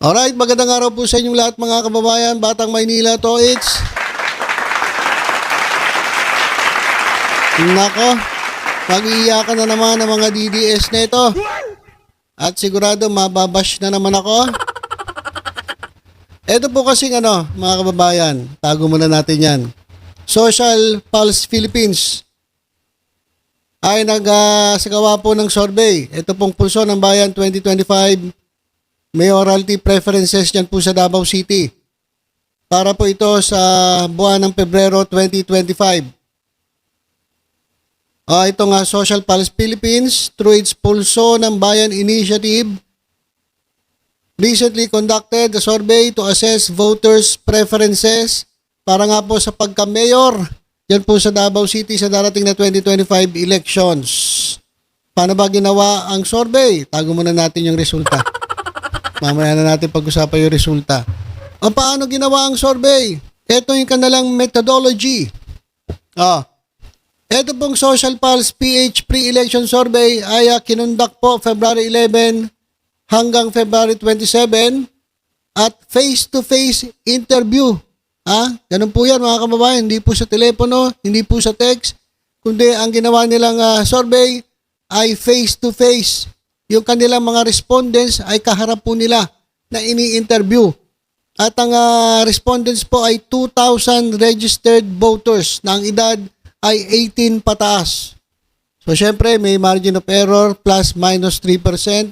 Alright, magandang araw po sa inyong lahat mga kababayan, Batang Maynila to it's. Nako, mag-iiyakan na naman ang mga DDS na ito. At sigurado mababash na naman ako. Ito po kasing mga kababayan, tago muna natin yan. Social Pulse Philippines ay nagsagawa po ng survey. Ito pong Pulso ng Bayan 2025 Mayoralty Preferences dyan po sa Davao City. Para po ito sa buwan ng Pebrero 2025. Ito nga Social Pulse Philippines through its Pulso ng Bayan Initiative recently conducted a survey to assess voters' preferences para nga po sa pagka-mayor dyan po sa Davao City sa darating na 2025 elections. Paano ba ginawa ang survey? Tago muna natin yung resulta. Mamaya na natin pag-usapan yung resulta. O paano ginawa ang survey? Ito yung kanilang methodology. Ito pong Social Pulse PH Pre-Election Survey ay kinundak po February 11 hanggang February 27 at face-to-face interview. Ganun po yan mga kababayan. Hindi po sa telepono, hindi po sa text, kundi ang ginawa nilang survey ay face-to-face. Yung kanilang mga respondents ay kaharap po nila na ini-interview. At ang respondents po ay 2,000 registered voters na ang edad ay 18 pataas. So syempre may margin of error plus minus 3%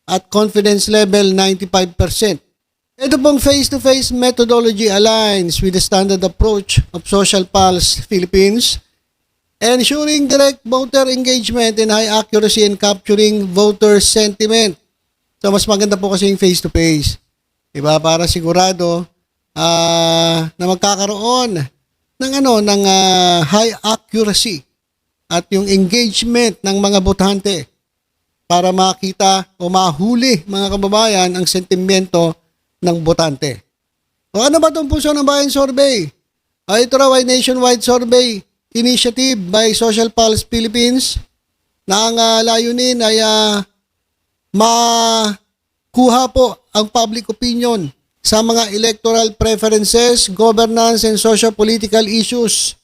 at confidence level 95%. Ito pong face-to-face methodology aligns with the standard approach of Social Pulse Philippines, ensuring direct voter engagement and high accuracy in capturing voter sentiment. So mas maganda po kasi yung face-to-face. Diba? Para sigurado na magkakaroon ng high accuracy at yung engagement ng mga botante para makita o mahuli mga kababayan ang sentimento ng botante. O ano ba itong Pulso ng Bayan Survey? Ito raw ay nationwide survey initiative by Social Pulse Philippines na ang layunin ay makuha po ang public opinion sa mga electoral preferences, governance, and socio-political issues.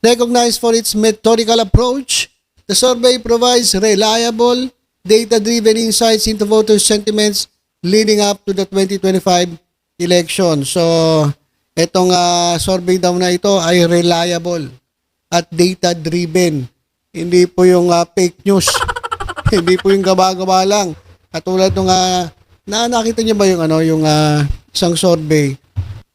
Recognized for its methodical approach, the survey provides reliable, data-driven insights into voter sentiments leading up to the 2025 election. So, itong survey daw na ito ay reliable at data-driven. Hindi po yung fake news. Hindi po yung gaba-gaba lang. Katulad nung nakita niyo ba yung yung isang survey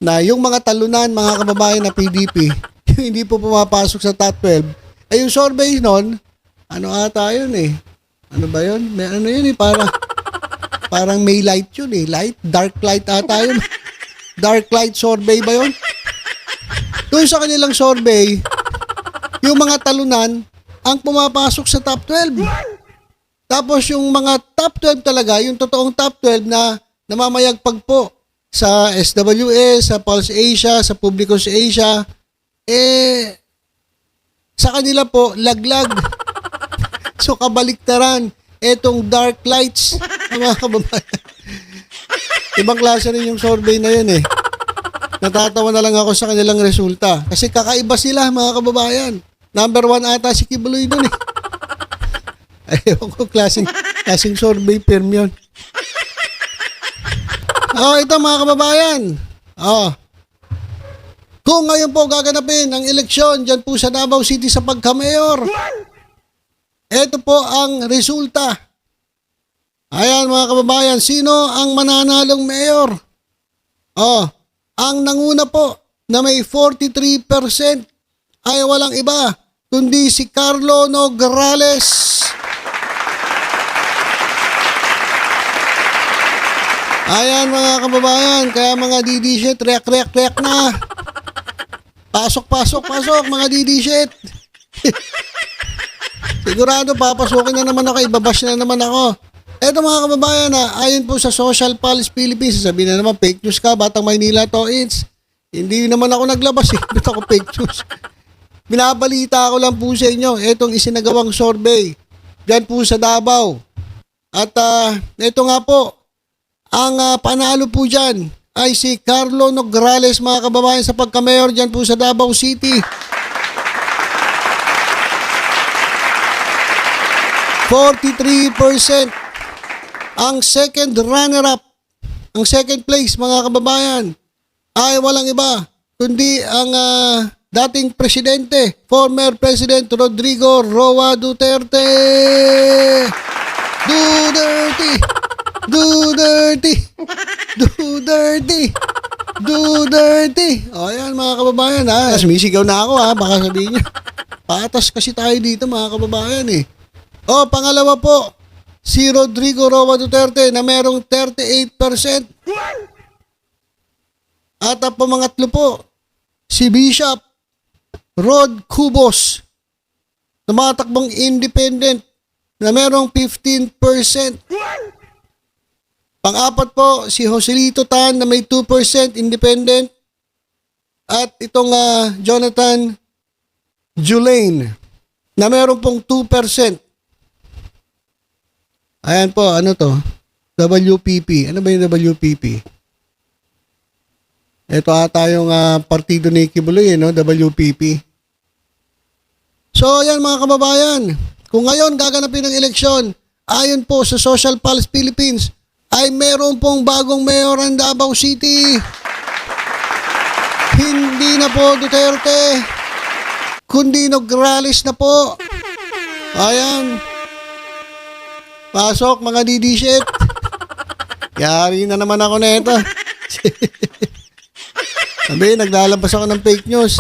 na yung mga talunan mga kababayan na PDP hindi po pumapasok sa top 12. Ay yung survey noon, ata yun eh. Ano ba yun? May yun eh, parang may light yun eh. Light, dark light ata yun. Dark light survey ba yun? Doon sa kanilang survey, yung mga talunan ang pumapasok sa top 12. Tapos yung mga top 12 talaga, yung totoong top 12 na namamayagpag po sa SWS, sa Pulse Asia, sa Publicos Asia, sa kanila po, laglag. So kabaliktaran, etong dark lights, mga kababayan. Ibang klase rin yung survey na yun eh. Natatawa na lang ako sa kanilang resulta. Kasi kakaiba sila mga kababayan. Number 1 ata si Kibuloy dun eh. Ayaw ko, klaseng survey firm yun. Ito mga kababayan. Kung ngayon po gaganapin ang eleksyon dyan po sa Davao City sa pagka-mayor, ito po ang resulta. Ayan mga kababayan, sino ang mananalong mayor? Ang nanguna po na may 43% ay walang iba kundi si Carlo Nograles. Ayan mga kababayan, kaya mga DD-shit, react na. Pasok mga DD-shit. Sigurado papasukin na naman ako, ibabash na naman ako. Eto mga kababayan ayon po sa Social Pulse Philippines, sabihin na naman fake news ka, Batang Maynila to it's. Hindi naman ako naglabas eh, ba't ako fake news? Binabalita ko lang po sa inyo, etong isinagawang survey dyan po sa Davao. At ito nga po, Ang panalo po dyan ay si Carlo Nograles, mga kababayan, sa pagka-mayor dyan po sa Davao City. 43%. Ang second runner-up, ang second place, mga kababayan, ay walang iba kundi ang dating presidente, former President Rodrigo Roa Duterte. Duterte! Duterte! Duterte! Duterte! O yan, mga kababayan, ha. Sumisigaw na ako, ha. Baka sabihin niyo, patas kasi tayo dito, mga kababayan, eh. O, pangalawa po, si Rodrigo Roa Duterte na merong 38%. At ang pangatlo po, si Bishop Rod Cubos, tumatakbong independent na merong 15%. Pang-apat po, si Joselito Tan na may 2% independent. At itong Jonathan Julain na meron pong 2%. Ayan po, ano to? WPP. Ano ba yung WPP? Ito ata yung partido ni Kibuloy, no? WPP. So, ayan mga kababayan. Kung ngayon gaganapin ng eleksyon, ayon po sa Social Pulse Philippines, ay meron pong bagong mayor ng Davao City. Hindi na po Duterte, kundi Nograles na po. Ayan. Pasok mga DD-shit. Yari na naman ako na ito. Sabi, naglalabas ako ng fake news.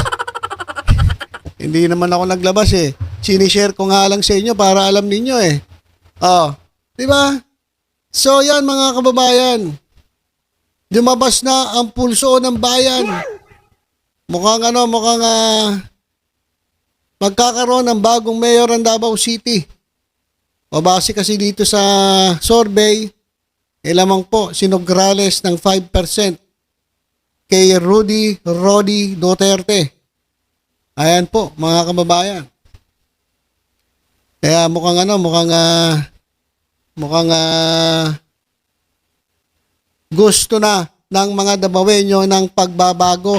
Hindi naman ako naglabas eh. Sinishare ko nga lang sa inyo para alam ninyo eh. Oh, di ba? So yan mga kababayan. Lumabas na ang pulso ng bayan. Mukhang magkakaroon ng bagong mayor ng Davao City. O base kasi dito sa survey, lamang po si Nograles ng 5% kay Rodi Duterte. Ayan po, mga kababayan. Kaya mukhang gusto na ng mga Davaoenyo ng pagbabago.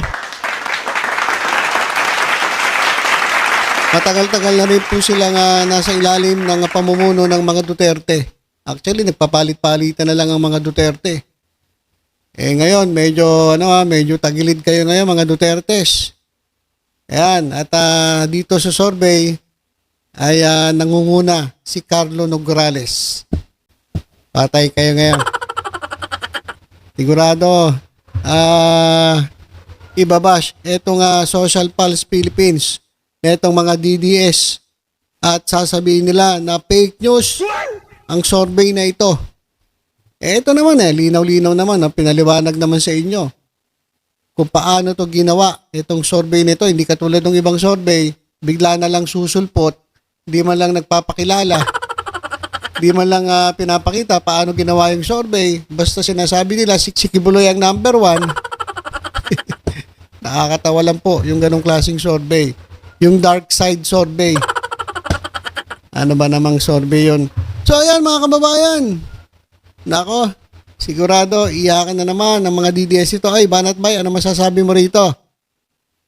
Matagal-tagal na rin po silang nasa ilalim ng pamumuno ng mga Duterte. Actually, nagpapalit-palitan na lang ang mga Duterte. Eh ngayon, medyo tagilid kayo ngayon mga Dutertes. Ayan, at dito sa survey ay nangunguna si Carlo Nograles. Patay kayo ngayon. Sigurado, ibabash itong Social Pulse Philippines, itong mga DDS, at sasabihin nila na fake news ang survey na ito. Ito naman linaw-linaw naman, pinaliwanag naman sa inyo kung paano to ginawa. Itong survey nito, hindi katulad ng ibang survey, bigla na lang susulpot, hindi man lang nagpapakilala, hindi man lang pinapakita paano ginawa yung survey, basta sinasabi nila si Kibuloy ang number 1. Nakakatawa lang po yung ganong klaseng survey. Yung dark side survey. Ano ba namang survey yun? So ayan mga kababayan. Nako, sigurado iyakan na naman ng mga DDS ito. Ay, Banat Bay, ano masasabi mo rito?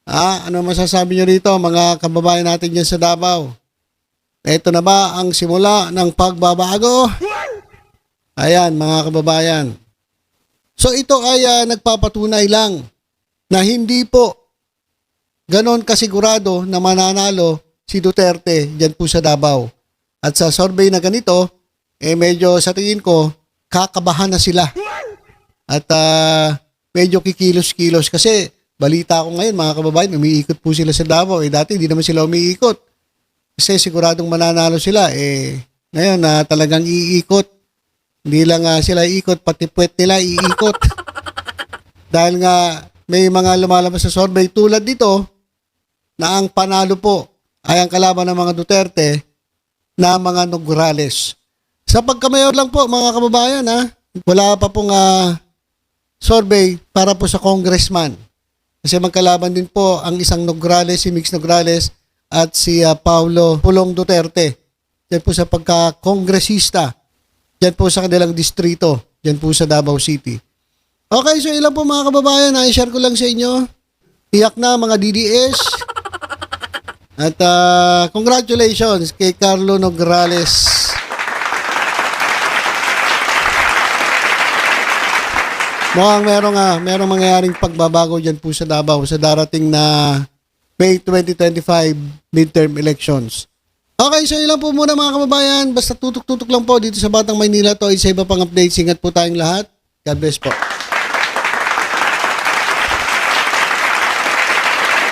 Ano masasabi nyo rito mga kababayan natin dyan sa Davao? Ito na ba ang simula ng pagbabago? Ayan mga kababayan. So ito ay nagpapatunay lang na hindi po ganon kasigurado na mananalo si Duterte dyan po sa Davao. At sa survey na ganito, medyo sa tingin ko, kakabahan na sila. At medyo kikilos-kilos kasi balita ko ngayon mga kababayan, umiikot po sila sa Davao. Dati hindi naman sila umiikot. Kasi siguradong mananalo sila. Ngayon talagang iikot. Hindi lang sila iikot, pati puwet nila iikot. Dahil nga may mga lumalabas sa survey tulad dito na ang panalo po ay ang kalaban ng mga Duterte na mga Nograles. Sa pagkamayor lang po mga kababayan wala pa pong survey para po sa congressman. Kasi magkalaban din po ang isang Nograles, si Mix Nograles at si Paulo Pulong Duterte. Yan po sa pagka-kongresista. Yan po sa kanilang distrito, Yan po sa Davao City. Okay, so ilan po mga kababayan, i-share ko lang sa inyo. Iyak na mga DDS. At congratulations kay Carlo Nograles. Mukhang merong mangyayaring pagbabago dyan po sa Davao sa darating na May 2025 midterm elections. Okay, so ilan po muna mga kababayan. Basta tutok-tutok lang po dito sa Batang Maynila to. Isa iba pang updates. Ingat po tayong lahat. God bless po.